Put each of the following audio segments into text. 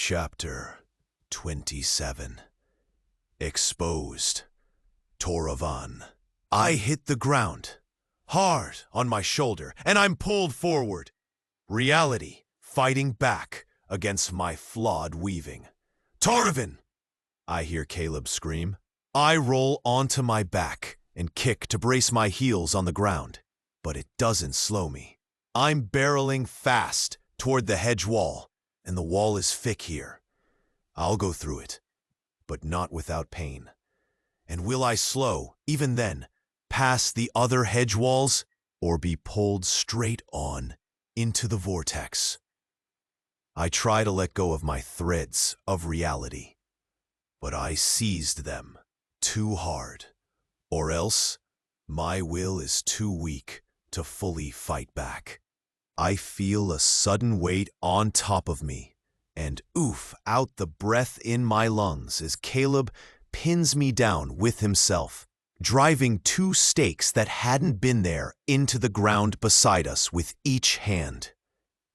Chapter 27. Exposed. Toravan. I hit the ground, hard on my shoulder, and I'm pulled forward. Reality fighting back against my flawed weaving. Toravan! I hear Caleb scream. I roll onto my back and kick to brace my heels on the ground, but it doesn't slow me. I'm barreling fast toward the hedge wall, and the wall is thick here. I'll go through it, but not without pain. And will I slow, even then, past the other hedge walls, or be pulled straight on into the vortex? I try to let go of my threads of reality, but I seized them too hard, or else my will is too weak to fully fight back. I feel a sudden weight on top of me, and oof out the breath in my lungs as Caleb pins me down with himself, driving two stakes that hadn't been there into the ground beside us with each hand.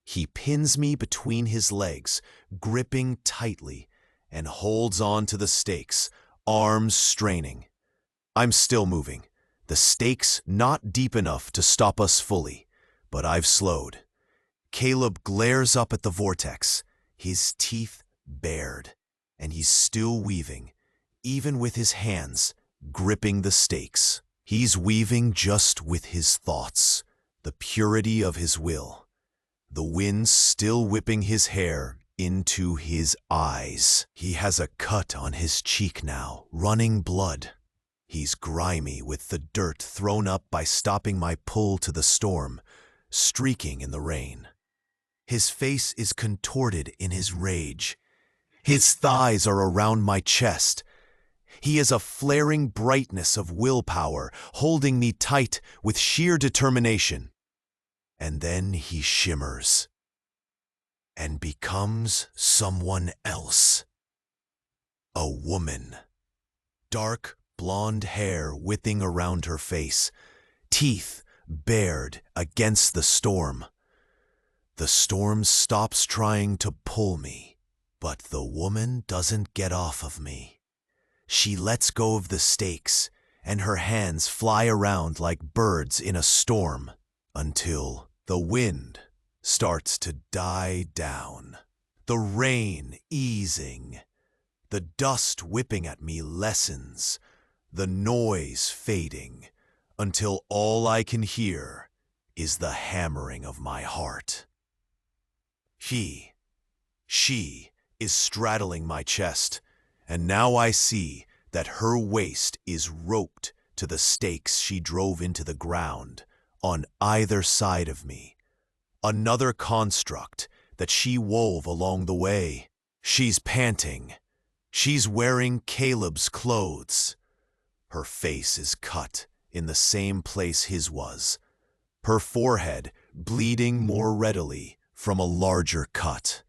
He pins me between his legs, gripping tightly, and holds on to the stakes, arms straining. I'm still moving, the stakes not deep enough to stop us fully, but I've slowed. Caleb glares up at the vortex, his teeth bared, and he's still weaving, even with his hands gripping the stakes. He's weaving just with his thoughts, the purity of his will. The wind still whipping his hair into his eyes. He has a cut on his cheek now, running blood. He's grimy with the dirt thrown up by stopping my pull to the storm, streaking in the rain. His face is contorted in his rage. His thighs are around my chest. He is a flaring brightness of willpower, holding me tight with sheer determination. And then he shimmers and becomes someone else. A woman. Dark blonde hair whipping around her face, teeth bared against the storm. The storm stops trying to pull me, but the woman doesn't get off of me. She lets go of the stakes, and her hands fly around like birds in a storm until the wind starts to die down. The rain easing, the dust whipping at me lessens, the noise fading, until all I can hear is the hammering of my heart. She is straddling my chest, and now I see that her waist is roped to the stakes she drove into the ground on either side of me. Another construct that she wove along the way. She's panting. She's wearing Caleb's clothes. Her face is cut in the same place his was, her forehead bleeding more readily from a larger cut.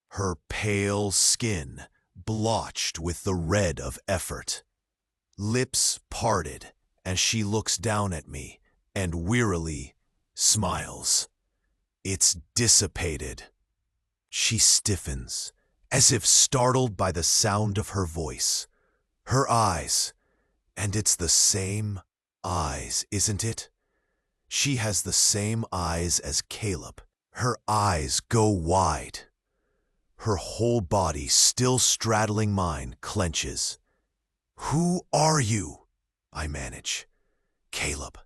Her pale skin blotched with the red of effort. Lips parted as she looks down at me and wearily smiles. It's dissipated. She stiffens, as if startled by the sound of her voice. Her eyes, and it's the same eyes, isn't it? She has the same eyes as Caleb. Her eyes go wide. Her whole body, still straddling mine, clenches. "Who are you?" I manage. Caleb.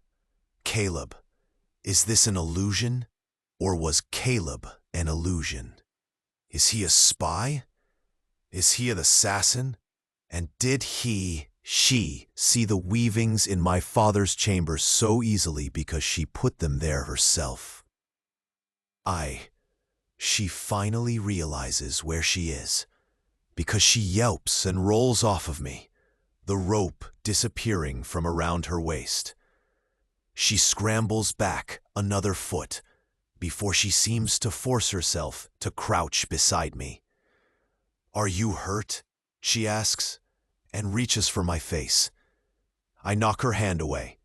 Is this an illusion? Or was Caleb an illusion? Is he a spy? Is he an assassin? And did she see the weavings in my father's chamber so easily because she put them there herself? She finally realizes where she is, because she yelps and rolls off of me, the rope disappearing from around her waist. She scrambles back another foot before she seems to force herself to crouch beside me. "Are you hurt?" she asks, and reaches for my face. I knock her hand away.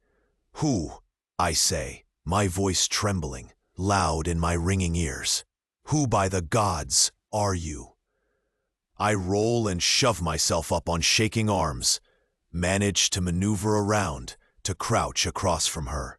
"Who?" I say, my voice trembling, loud in my ringing ears. "Who by the gods are you?" I roll and shove myself up on shaking arms, manage to maneuver around to crouch across from her.